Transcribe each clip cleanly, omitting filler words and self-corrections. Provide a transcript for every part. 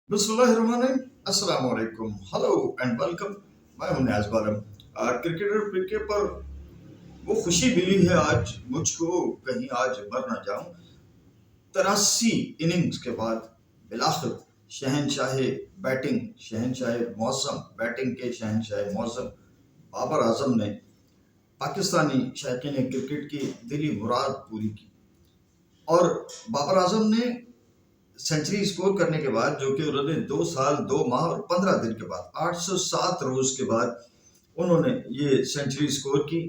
बिस्मिल्लाहिर्रहमानिर्रहीम, अस्सलाम वालेकुम, हेलो एंड वेलकम। मैं हूं नियाज बालम। क्रिकेटर पिके पर वो खुशी मिली है आज मुझको, कहीं आज मर ना जाऊं। 83 इनिंग्स के बाद बिलाखिर शहनशाह बैटिंग, शहनशाह मौसम, बैटिंग के शहनशाह मौसम बाबर आजम ने पाकिस्तानी शायकीन क्रिकेट की दिली मुराद पूरी की। और बाबर आजम ने सेंचुरी स्कोर करने के बाद, जो कि उन्होंने 2 साल 2 माह और 15 दिन के बाद, 807 रोज के बाद उन्होंने ये सेंचुरी स्कोर की।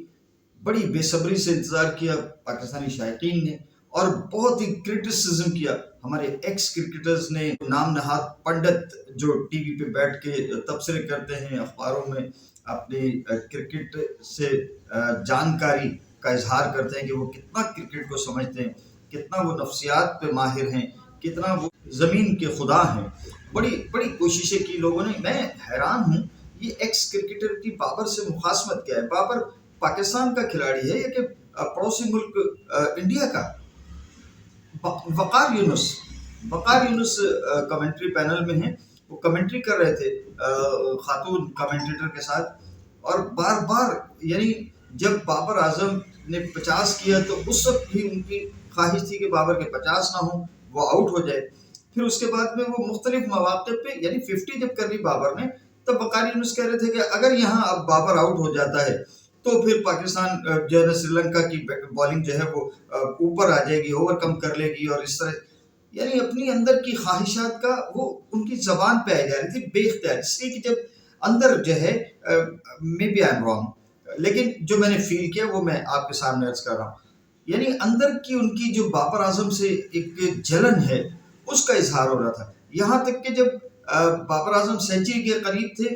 बड़ी बेसब्री से इंतजार किया पाकिस्तानी शायकीन ने, और बहुत ही क्रिटिसिज्म किया हमारे एक्स क्रिकेटर्स ने। नाम नहाद पंडित जो टीवी पे बैठ के तबसरे करते हैं, अखबारों में अपनी क्रिकेट से जानकारी का इजहार करते हैं कि वो कितना क्रिकेट को समझते हैं, कितना वो नफ्सियात पे माहिर हैं, कितना वो जमीन के खुदा हैं। बड़ी बड़ी कोशिशें की लोगों ने। मैं हैरान हूँ, ये एक्स क्रिकेटर की बाबर से मुखासमत क्या है? बाबर पाकिस्तान का खिलाड़ी है या कि पड़ोसी मुल्क इंडिया का? वकार यूनुस, वकार यूनुस कमेंट्री पैनल में हैं। वो कमेंट्री कर रहे थे खातून कमेंटेटर के साथ, और बार बार, यानी जब बाबर आजम ने 50 किया तो उस वक्त भी उनकी ख्वाहिश थी कि बाबर के 50 ना हो, वो आउट हो जाए। फिर उसके बाद में वो मुख्तलिफ मौके पे, यानी 50 जब कर ली बाबर ने, तब वकार यूनुस कह रहे थे कि अगर यहाँ अब बाबर आउट हो जाता है तो फिर पाकिस्तान जो है ना, श्रीलंका की बॉलिंग जो है वो ऊपर आ जाएगी, ओवरकम कर लेगी, और इस तरह, यानी अपनी अंदर की ख्वाहिशात का वो उनकी जबान पे आई जा रही थी बेख्तियार। इसलिए कि जब अंदर जो है, maybe I am wrong, लेकिन जो मैंने फील किया वो मैं आपके सामने अर्ज कर रहा हूँ। यानी अंदर की उनकी जो बाबर आजम से एक जलन है, उसका इजहार हो रहा था। यहाँ तक कि जब बाबर आजम सेंचुरी के करीब थे,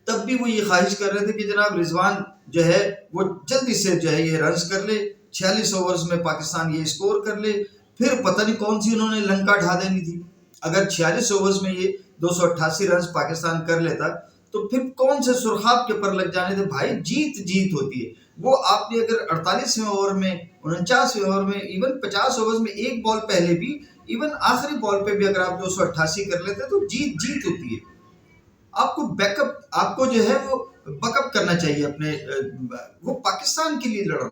तब भी वो ये ख्वाहिश कर रहे थे कि जनाब रिजवान जो है वो जल्दी से जो है ये रन्स कर ले, 46 ओवर्स में पाकिस्तान ये स्कोर कर ले। फिर पता नहीं कौन सी उन्होंने लंका ढा देनी थी। अगर 46 ओवर्स में ये 288 रन पाकिस्तान कर लेता तो फिर कौन से सुरखाब के पर लग जाने थे भाई। जीत जीत होती है। वो आपने अगर 48वें ओवर में, 49वें ओवर में, इवन 50 ओवर्स में एक बॉल पहले भी, इवन आखिरी बॉल पे भी अगर आप 288 कर लेते तो जीत जीत होती है। आपको बैकअप, आपको जो है वो बकअप करना चाहिए अपने। वो पाकिस्तान के लिए लड़।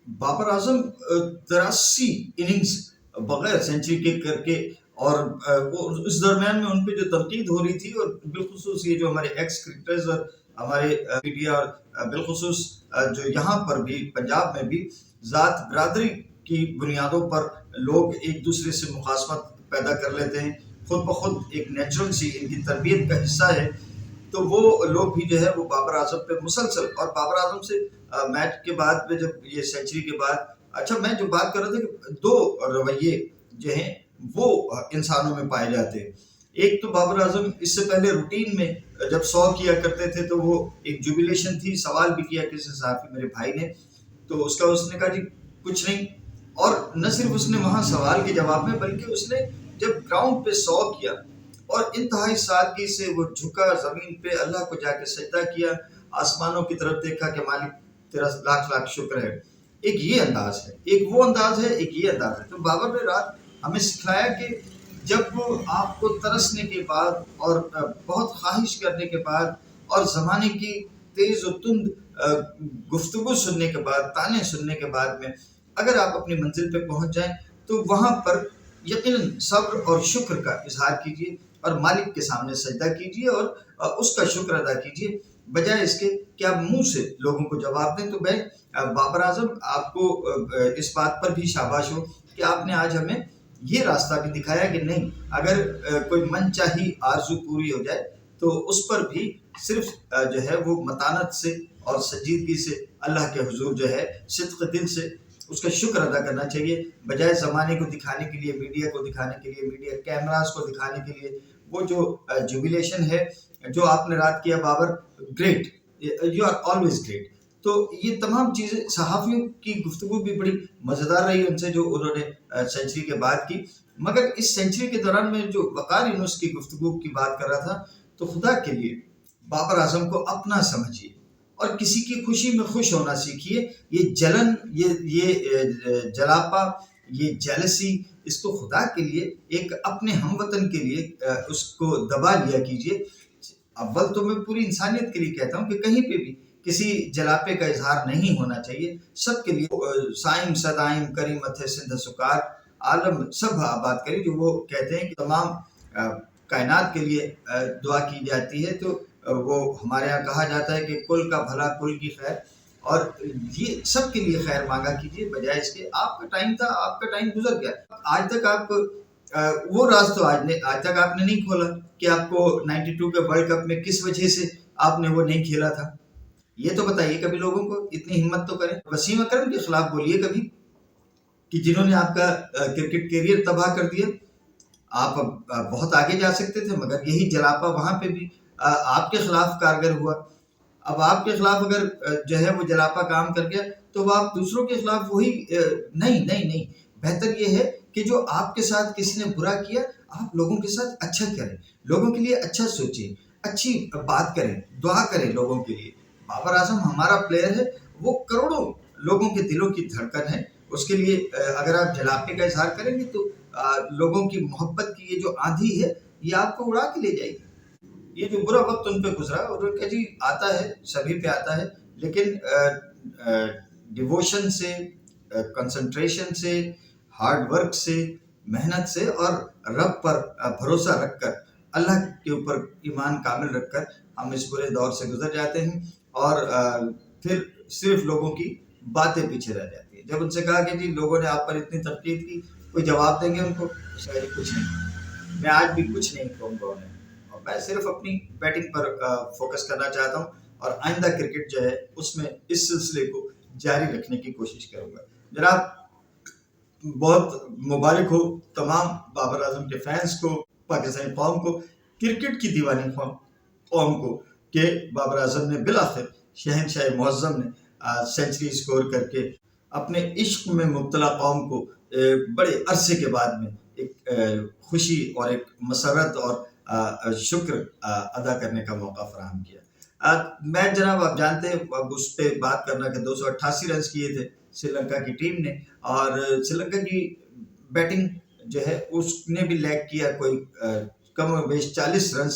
बाबर आजम 83 इनिंग्स बगैर सेंचुरी के करके, और वो इस दरमियान में उन पे जो तनकीद हो रही थी, और बिलखुसूस ये जो हमारे एक्स क्रिकेटर्स और हमारे मीडिया, और बिलखुसूस जो यहाँ पर भी पंजाब में भी ज़ात बरादरी की बुनियादों पर लोग एक दूसरे से मुखासमत पैदा कर लेते हैं, खुद ब खुद एक नेचुरल सी इनकी तरबियत का हिस्सा है। तो वो लोग भी जो है वो बाबर आजम पे मुसलसल, और बाबर आजम से मैच के बाद में, जब ये सेंचुरी के बाद, अच्छा मैं जो बात कर रहा था कि दो रवैये जो हैं वो इंसानों में पाए जाते हैं। एक तो बाबर आजम इससे पहले रूटीन में जब 100 किया करते थे तो वो एक जुबिलेशन थी। सवाल भी किया किसी साहब मेरे भाई ने, तो उसका उसने कहा जी कुछ नहीं। और न सिर्फ उसने वहां सवाल के जवाब में, बल्कि उसने जब ग्राउंड पे 100 किया और इंतहाई सादगी से वो झुका, जमीन पे अल्लाह को जाके सजदा किया, आसमानों की तरफ देखा कि मालिक तेरा लाख लाख शुक्र है। एक ये अंदाज है, एक वो अंदाज है, एक ये अंदाज है। तो बाबर ने रात हमें सिखाया कि जब वो आपको तरसने के बाद और बहुत ख्वाहिश करने के बाद और ज़माने की तेज़ और तुंद गुफ्तगू सुनने के बाद, ताने सुनने के बाद में अगर आप अपनी मंजिल पे पहुंच जाएं, तो वहां पर यकीनन सब्र और शुक्र का इजहार कीजिए, और मालिक के सामने सजदा कीजिए, और उसका शुक्र अदा कीजिए, बजाय इसके कि आप मुंह से लोगों को जवाब दें। तो मैं बाबर आजम, आपको इस बात पर भी शाबाश हो कि आपने आज हमें ये रास्ता भी दिखाया कि नहीं, अगर कोई मनचाही आरजू पूरी हो जाए तो उस पर भी सिर्फ जो है वो मतानत से और संजीदगी से अल्लाह के हुजूर जो है सिद्क़ दिल से उसका शुक्र अदा करना चाहिए, बजाय ज़माने को दिखाने के लिए, मीडिया को दिखाने के लिए, मीडिया कैमरास को दिखाने के लिए। वो जो जुबिलेशन है जो आपने रात किया Babar, great, you are always great. तो ये तमाम चीज़ें, सहाफ़ियों की गुफ्तगू भी बड़ी मज़ेदार रही उनसे जो उन्होंने सेंचुरी के बाद की। मगर इस सेंचुरी के दौरान में जो वकार यूनुस की गुफ्तगू की बात कर रहा था, तो खुदा के लिए बाबर आजम को अपना समझिए और किसी की खुशी में खुश होना सीखिए। ये जलन, ये जलापा, ये जेलसी, इसको खुदा के लिए, एक अपने हमवतन के लिए उसको दबा लिया कीजिए। अव्वल तो मैं पूरी इंसानियत के लिए कहता हूँ कि कहीं पे भी किसी जलापे का इजहार नहीं होना चाहिए। सबके लिए साइम सदाइम करी मथे सिंध सुकार, आलम सब आबाद करी, जो वो कहते हैं कि तमाम कायनात के लिए दुआ की जाती है। तो वो हमारे यहाँ कहा जाता है कि कुल का भला कुल की खैर, और ये सब के लिए खैर मांगा कीजिए, बजाय इसके आपका टाइम था, आपका टाइम गुजर गया। आज तक आप वो राज तो आज तक आपने नहीं खोला कि आपको 92 के वर्ल्ड कप में किस वजह से आपने वो नहीं खेला था। ये तो बताइए कभी लोगों को, इतनी हिम्मत तो करें। वसीम अकरम के खिलाफ बोलिए कभी कि जिन्होंने आपका क्रिकेट करियर तबाह कर दिया। आप बहुत आगे जा सकते थे, मगर यही जलापा वहां पे भी आपके खिलाफ कारगर हुआ। अब आपके खिलाफ अगर जो है वो जलापा काम कर गया तो वो आप दूसरों के खिलाफ वही नहीं, बेहतर ये है कि जो आपके साथ किसी ने बुरा किया, आप लोगों के साथ अच्छा करें, लोगों के लिए अच्छा सोचें, अच्छी बात करें, दुआ करें लोगों के लिए। बाबर आजम हमारा प्लेयर है, वो करोड़ों लोगों के दिलों की धड़कन है। उसके लिए अगर आप जलापे का इजहार करेंगे तो लोगों की मोहब्बत की ये जो आंधी है, ये आपको उड़ा के ले जाएगी। ये जो बुरा वक्त उन पे गुजरा, और उनका जी आता है, सभी पे आता है, लेकिन डिवोशन से, कंसंट्रेशन से, हार्ड वर्क से, मेहनत से और रब पर भरोसा रखकर, अल्लाह के ऊपर ईमान कामिल रखकर हम इस बुरे दौर से गुजर जाते हैं। और फिर सिर्फ लोगों की बातें पीछे रह जाती है। जब उनसे कहा कि जी लोगों ने आप पर इतनी तनकीद की, कोई जवाब देंगे उनको? शायद कुछ नहीं, मैं आज भी कुछ नहीं कहूँगा उन्हें, और मैं सिर्फ अपनी बैटिंग पर फोकस करना चाहता हूँ, और आइंदा क्रिकेट जो है उसमें इस सिलसिले को जारी रखने की कोशिश करूँगा। जनाब, बहुत मुबारक हो तमाम बाबर आजम के फैंस को, पाकिस्तानी कौम को, क्रिकेट की दीवानी कौम को, कि बाबर आजम ने बिलाखिर शहनशाह मुअज़्ज़म ने सेंचुरी स्कोर करके अपने इश्क में मुब्तला कौम को बड़े अरसे के बाद में एक खुशी और एक मसरत और शुक्र अदा करने का मौका फराहम किया। मैच जनाब आप जानते हैं, अब उस पर बात करना कि 288 रन किए थे श्रीलंका की टीम ने, और श्रीलंका की बैटिंग जो है उसने भी लैग किया, कोई कम बेश 40 रन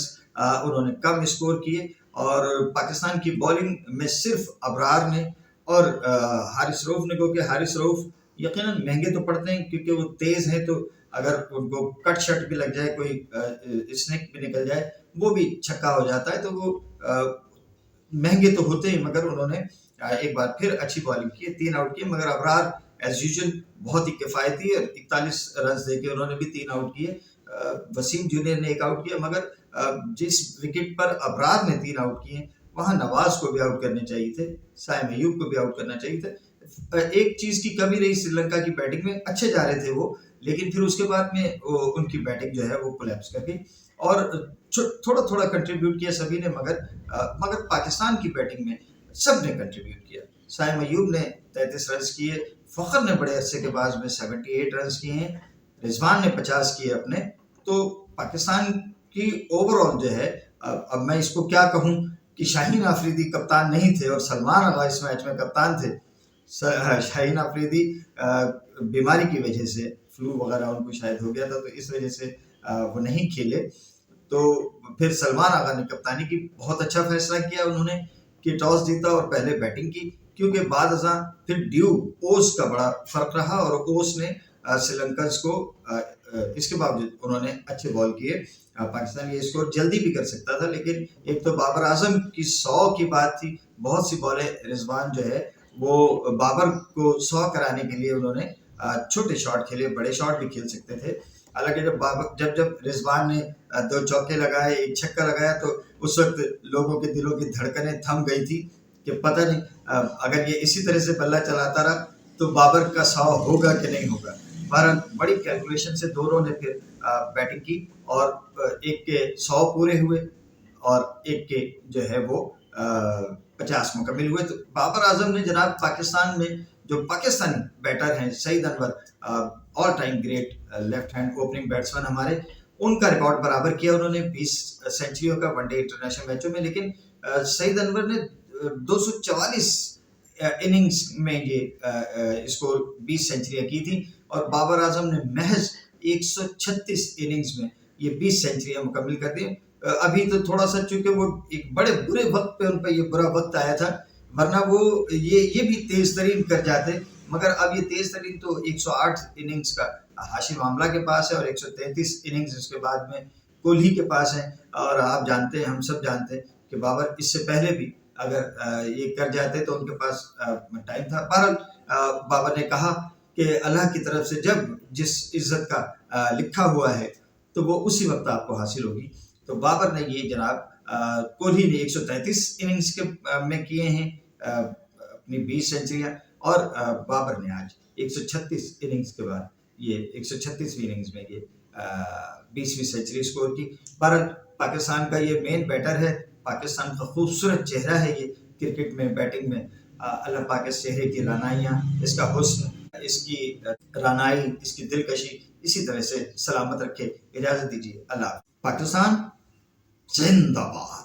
उन्होंने कम स्कोर किए। और पाकिस्तान की बॉलिंग में सिर्फ अबरार ने और हारिस रऊफ ने, क्योंकि हारिस रऊफ यकीनन महंगे तो पड़ते हैं क्योंकि वो तेज़ हैं, तो अगर उनको कट शट भी लग जाए, कोई स्नेक भी निकल जाए, वो भी छक्का हो जाता है, तो वो महंगे तो होते हैं। मगर उन्होंने एक बार फिर अच्छी बॉलिंग की, 3 आउट किए, मगर अबरार एज यूजुअल बहुत ही किफ़ायती, 41 रन देके उन्होंने भी 3 आउट किए। वसीम जूनियर ने 1 आउट किया, मगर जिस विकेट पर अबरार ने 3 आउट किए, वहाँ नवाज को भी आउट करने चाहिए थे, साइम अयूब को भी आउट करना चाहिए था। एक चीज़ की कमी रही श्रीलंका की बैटिंग में, अच्छे जा रहे थे वो, लेकिन फिर उसके बाद में उनकी बैटिंग जो है वो कोलैप्स कर गई, और थोड़ा थोड़ा कंट्रीब्यूट किया सभी ने, मगर पाकिस्तान की बैटिंग में सब ने कंट्रीब्यूट किया। साइम अयूब ने 33 रन किए, फ़खर ने बड़े अरसे के बाद में 78 रन किए हैं, रिजवान ने 50 किए अपने। तो पाकिस्तान की ओवरऑल जो है, अब मैं इसको क्या कहूँ कि शाहीन आफरीदी कप्तान नहीं थे और सलमान आगा इस मैच में कप्तान थे। शाहीन आफरीदी बीमारी की वजह से, फ्लू वगैरह उनको शायद हो गया था, तो इस वजह से वो नहीं खेले। तो फिर सलमान आगा ने कप्तानी की, बहुत अच्छा फैसला किया उन्होंने कि टॉस जीता और पहले बैटिंग की, क्योंकि बाद अज़ां फिर ड्यू ओस का बड़ा फ़र्क रहा, और ओस ने श्रीलंकन्स को इसके बावजूद उन्होंने अच्छे बॉल किए। पाकिस्तान ये स्कोर जल्दी भी कर सकता था, लेकिन एक तो बाबर आजम की 100 की बात थी, बहुत सी बॉलें रिजवान जो है वो बाबर को 100 कराने के लिए उन्होंने छोटे शॉट खेले, बड़े शॉट भी खेल सकते थे। हालांकि जब रिजवान ने 2 चौके लगाए, 1 छक्का लगाया, तो उस वक्त लोगों के दिलों की धड़कनें थम गई थी कि पता नहीं अगर ये इसी तरह से बल्ला चलाता रहा तो बाबर का 100 होगा कि नहीं होगा। बहरहाल बड़ी कैलकुलेशन से दोनों ने फिर बैटिंग की, और एक के 100 पूरे हुए और एक के जो है वो 50 मुकम्मल हुए। तो बाबर आजम ने जनाब पाकिस्तान में जो पाकिस्तानी बैटर हैं, Saeed Anwar all time great left hand opening batsman हमारे, उनका रिकॉर्ड बराबर किया उन्होंने 20 सेंचुरियों का वनडे इंटरनेशनल मैचों में, लेकिन सईद अनवर ने 244 इनिंग्स में ये स्कोर 20 सेंचुरियां की थी, और बाबर आजम ने महज 136 इनिंग्स में ये 20 सेंचुरियां मुकम्मल कर दी। अभी तो थोड़ा सा, चूंकि वो एक बड़े बुरे वक्त पे उन पर ये बुरा वक्त आया था, वरना वो ये भी तेज तरीन कर जाते, मगर अब ये तेज तरीन तो 108 इनिंग्स का हाशिम आमला के पास है और 133 इनिंग्स इसके बाद में कोहली के पास है। और आप जानते हैं, हम सब जानते हैं कि बाबर इससे पहले भी अगर ये कर जाते तो उनके पास टाइम था। बहरहाल बाबर ने कहा कि अल्लाह की तरफ से जब जिस इज्जत का लिखा हुआ है तो वो उसी वक्त आपको हासिल होगी। तो बाबर ने ये जनाब, कोहली ने 133 इनिंग्स के में किए हैं अपनी 20 सेंचुरियां, और बाबर ने आज 136 इनिंग्स के बाद ये 136वीं इनिंग्स में ये 20वीं सेंचुरी स्कोर की। बहरहाल पाकिस्तान का ये मेन बैटर है, पाकिस्तान का खूबसूरत चेहरा है ये क्रिकेट में, बैटिंग में। अल्लाह पाक इस चेहरे की रानाइयाँ, इसका हुस्न, इसकी रानाई, इसकी दिलकशी इसी तरह से सलामत रखे। इजाज़त दीजिए, अल्लाह। पाकिस्तान जिंदाबाद।